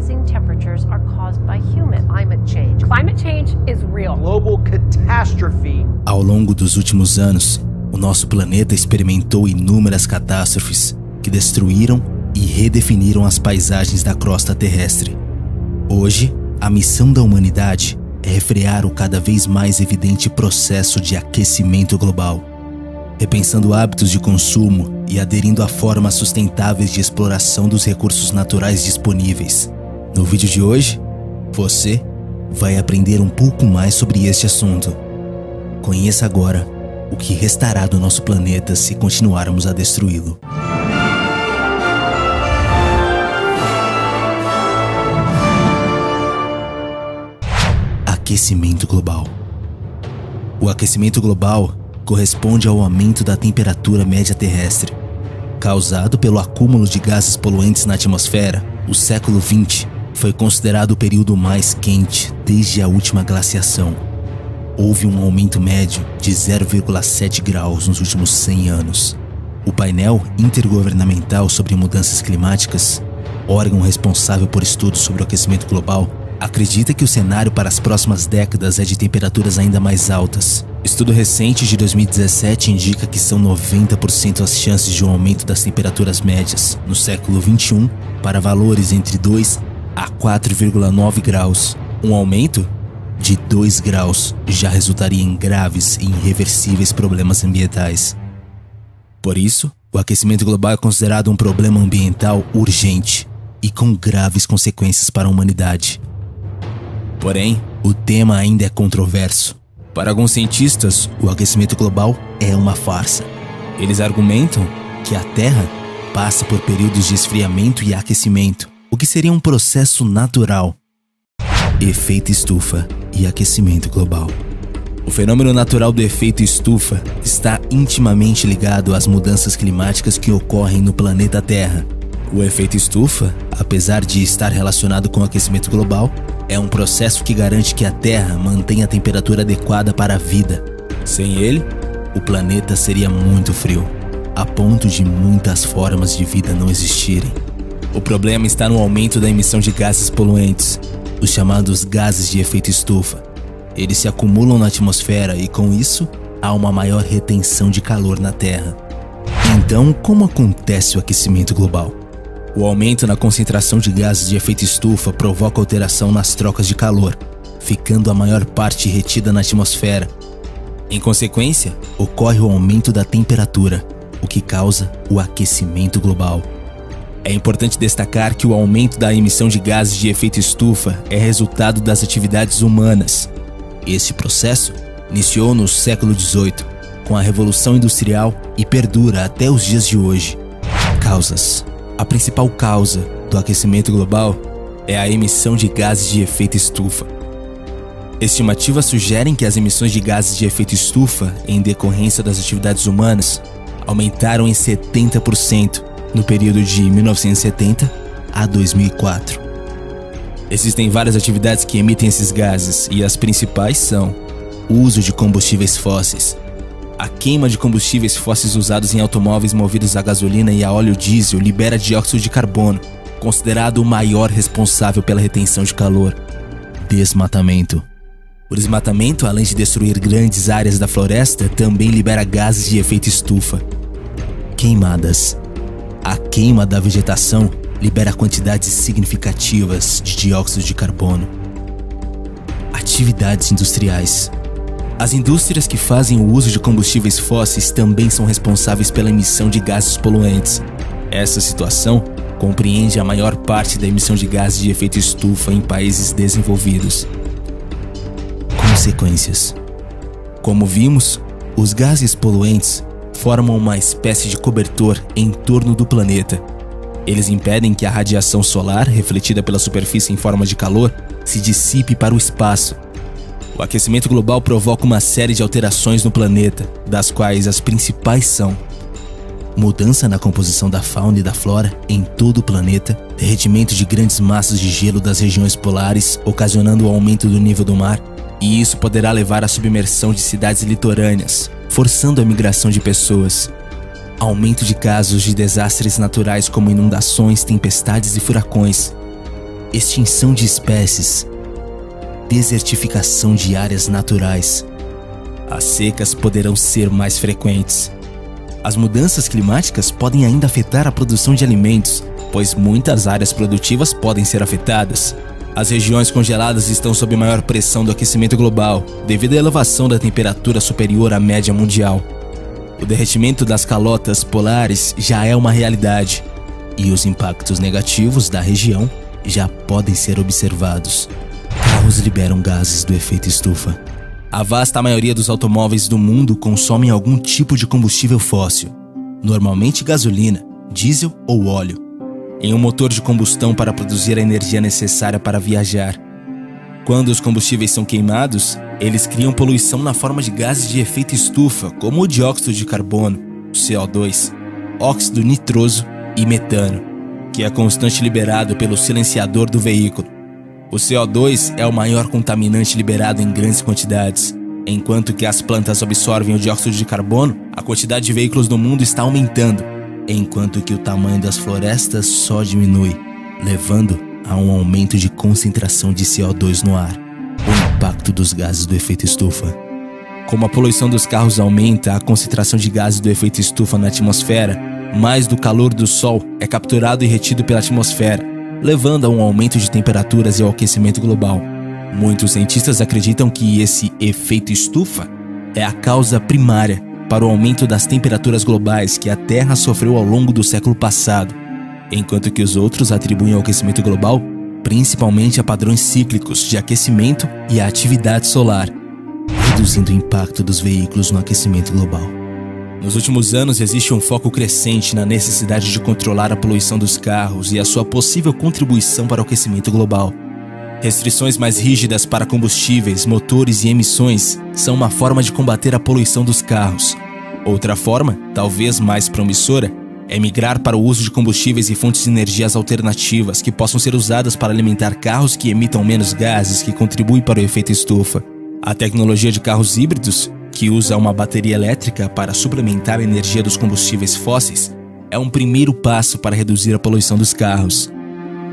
rising temperatures are caused by human climate change. Climate change is real. Global catastrophe. Ao longo dos últimos anos, o nosso planeta experimentou inúmeras catástrofes que destruíram e redefiniram as paisagens da crosta terrestre. Hoje, a missão da humanidade é refrear o cada vez mais evidente processo de aquecimento global, repensando hábitos de consumo e aderindo a formas sustentáveis de exploração dos recursos naturais disponíveis. No vídeo de hoje, você vai aprender um pouco mais sobre este assunto. Conheça agora o que restará do nosso planeta se continuarmos a destruí-lo. Aquecimento global. O aquecimento global corresponde ao aumento da temperatura média terrestre. Causado pelo acúmulo de gases poluentes na atmosfera, o século XX foi considerado o período mais quente desde a última glaciação. Houve um aumento médio de 0,7 graus nos últimos 100 anos. O painel intergovernamental sobre mudanças climáticas, órgão responsável por estudos sobre o aquecimento global, acredita que o cenário para as próximas décadas é de temperaturas ainda mais altas. Estudo recente de 2017 indica que são 90% as chances de um aumento das temperaturas médias no século XXI para valores entre 2 a 4,9 graus. Um aumento de 2 graus já resultaria em graves e irreversíveis problemas ambientais. Por isso, o aquecimento global é considerado um problema ambiental urgente e com graves consequências para a humanidade. Porém, o tema ainda é controverso. Para alguns cientistas, o aquecimento global é uma farsa. Eles argumentam que a Terra passa por períodos de esfriamento e aquecimento, o que seria um processo natural. Efeito estufa e aquecimento global. O fenômeno natural do efeito estufa está intimamente ligado às mudanças climáticas que ocorrem no planeta Terra. O efeito estufa, apesar de estar relacionado com o aquecimento global, é um processo que garante que a Terra mantenha a temperatura adequada para a vida. Sem ele, o planeta seria muito frio, a ponto de muitas formas de vida não existirem. O problema está no aumento da emissão de gases poluentes, os chamados gases de efeito estufa. Eles se acumulam na atmosfera e, com isso, há uma maior retenção de calor na Terra. Então, como acontece o aquecimento global? O aumento na concentração de gases de efeito estufa provoca alteração nas trocas de calor, ficando a maior parte retida na atmosfera. Em consequência, ocorre o aumento da temperatura, o que causa o aquecimento global. É importante destacar que o aumento da emissão de gases de efeito estufa é resultado das atividades humanas. Esse processo iniciou no século XVIII, com a Revolução Industrial e perdura até os dias de hoje. Causas. A principal causa do aquecimento global é a emissão de gases de efeito estufa. Estimativas sugerem que as emissões de gases de efeito estufa, em decorrência das atividades humanas, aumentaram em 70% no período de 1970 a 2004. Existem várias atividades que emitem esses gases e as principais são o uso de combustíveis fósseis. A queima de combustíveis fósseis usados em automóveis movidos a gasolina e a óleo diesel libera dióxido de carbono, considerado o maior responsável pela retenção de calor. Desmatamento. O desmatamento, além de destruir grandes áreas da floresta, também libera gases de efeito estufa. Queimadas. A queima da vegetação libera quantidades significativas de dióxido de carbono. Atividades industriais. As indústrias que fazem o uso de combustíveis fósseis também são responsáveis pela emissão de gases poluentes. Essa situação compreende a maior parte da emissão de gases de efeito estufa em países desenvolvidos. Consequências. Como vimos, os gases poluentes formam uma espécie de cobertor em torno do planeta. Eles impedem que a radiação solar, refletida pela superfície em forma de calor, se dissipe para o espaço. O aquecimento global provoca uma série de alterações no planeta, das quais as principais são mudança na composição da fauna e da flora em todo o planeta, derretimento de grandes massas de gelo das regiões polares, ocasionando o aumento do nível do mar, e isso poderá levar à submersão de cidades litorâneas, forçando a migração de pessoas. Aumento de casos de desastres naturais como inundações, tempestades e furacões. extinção de espécies, desertificação de áreas naturais. As secas poderão ser mais frequentes. As mudanças climáticas podem ainda afetar a produção de alimentos, pois muitas áreas produtivas podem ser afetadas. As regiões congeladas estão sob maior pressão do aquecimento global, devido à elevação da temperatura superior à média mundial. O derretimento das calotas polares já é uma realidade, e os impactos negativos da região já podem ser observados. Carros liberam gases do efeito estufa. A vasta maioria dos automóveis do mundo consomem algum tipo de combustível fóssil, normalmente gasolina, diesel ou óleo, em um motor de combustão para produzir a energia necessária para viajar. Quando os combustíveis são queimados, eles criam poluição na forma de gases de efeito estufa, como o dióxido de carbono, o CO2, óxido nitroso e metano, que é constante liberado pelo silenciador do veículo. O CO2 é o maior contaminante liberado em grandes quantidades. Enquanto que as plantas absorvem o dióxido de carbono, a quantidade de veículos no mundo está aumentando, enquanto que o tamanho das florestas só diminui, levando a um aumento de concentração de CO2 no ar. O impacto dos gases do efeito estufa. Como a poluição dos carros aumenta a concentração de gases do efeito estufa na atmosfera, mais do calor do Sol é capturado e retido pela atmosfera, levando a um aumento de temperaturas e ao aquecimento global. Muitos cientistas acreditam que esse efeito estufa é a causa primária para o aumento das temperaturas globais que a Terra sofreu ao longo do século passado, enquanto que os outros atribuem ao aquecimento global principalmente a padrões cíclicos de aquecimento e a atividade solar, reduzindo o impacto dos veículos no aquecimento global. Nos últimos anos, existe um foco crescente na necessidade de controlar a poluição dos carros e a sua possível contribuição para o aquecimento global. Restrições mais rígidas para combustíveis, motores e emissões são uma forma de combater a poluição dos carros. Outra forma, talvez mais promissora, é migrar para o uso de combustíveis e fontes de energias alternativas que possam ser usadas para alimentar carros que emitam menos gases que contribuem para o efeito estufa. A tecnologia de carros híbridos, que usa uma bateria elétrica para suplementar a energia dos combustíveis fósseis, é um primeiro passo para reduzir a poluição dos carros.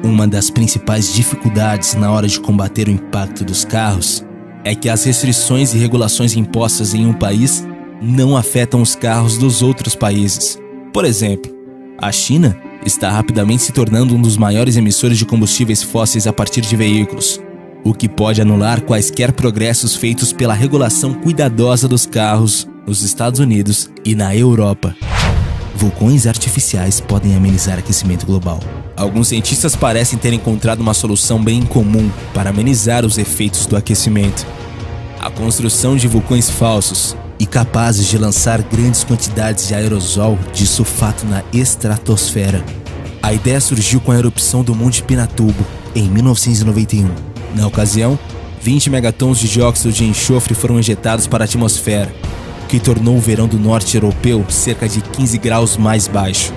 Uma das principais dificuldades na hora de combater o impacto dos carros é que as restrições e regulações impostas em um país não afetam os carros dos outros países. Por exemplo, a China está rapidamente se tornando um dos maiores emissores de combustíveis fósseis a partir de veículos, o que pode anular quaisquer progressos feitos pela regulação cuidadosa dos carros nos Estados Unidos e na Europa. Vulcões artificiais podem amenizar aquecimento global. Alguns cientistas parecem ter encontrado uma solução bem comum para amenizar os efeitos do aquecimento: a construção de vulcões falsos e capazes de lançar grandes quantidades de aerosol de sulfato na estratosfera. A ideia surgiu com a erupção do Monte Pinatubo em 1991. Na ocasião, 20 megatons de dióxido de enxofre foram injetados para a atmosfera, o que tornou o verão do norte europeu cerca de 15 graus mais baixo.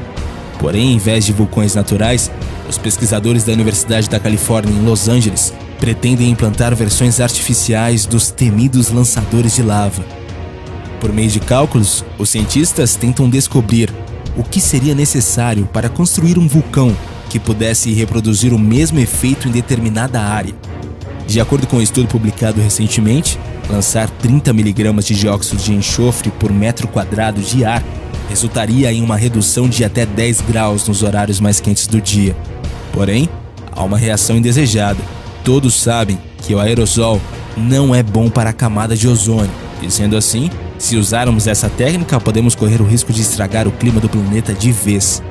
Porém, em vez de vulcões naturais, os pesquisadores da Universidade da Califórnia em Los Angeles pretendem implantar versões artificiais dos temidos lançadores de lava. Por meio de cálculos, os cientistas tentam descobrir o que seria necessário para construir um vulcão que pudesse reproduzir o mesmo efeito em determinada área. De acordo com um estudo publicado recentemente, lançar 30 mg de dióxido de enxofre por metro quadrado de ar resultaria em uma redução de até 10 graus nos horários mais quentes do dia. Porém, há uma reação indesejada. Todos sabem que o aerosol não é bom para a camada de ozônio, e sendo assim, se usarmos essa técnica, podemos correr o risco de estragar o clima do planeta de vez.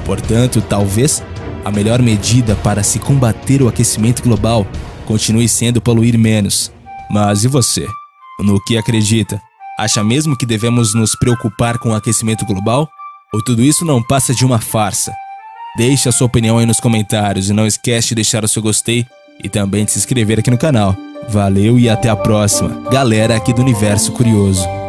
Portanto, talvez a melhor medida para se combater o aquecimento global continue sendo poluir menos. Mas e você? No que acredita? Acha mesmo que devemos nos preocupar com o aquecimento global? Ou tudo isso não passa de uma farsa? Deixe a sua opinião aí nos comentários e não esquece de deixar o seu gostei e também de se inscrever aqui no canal. Valeu e até a próxima, galera aqui do Universo Curioso.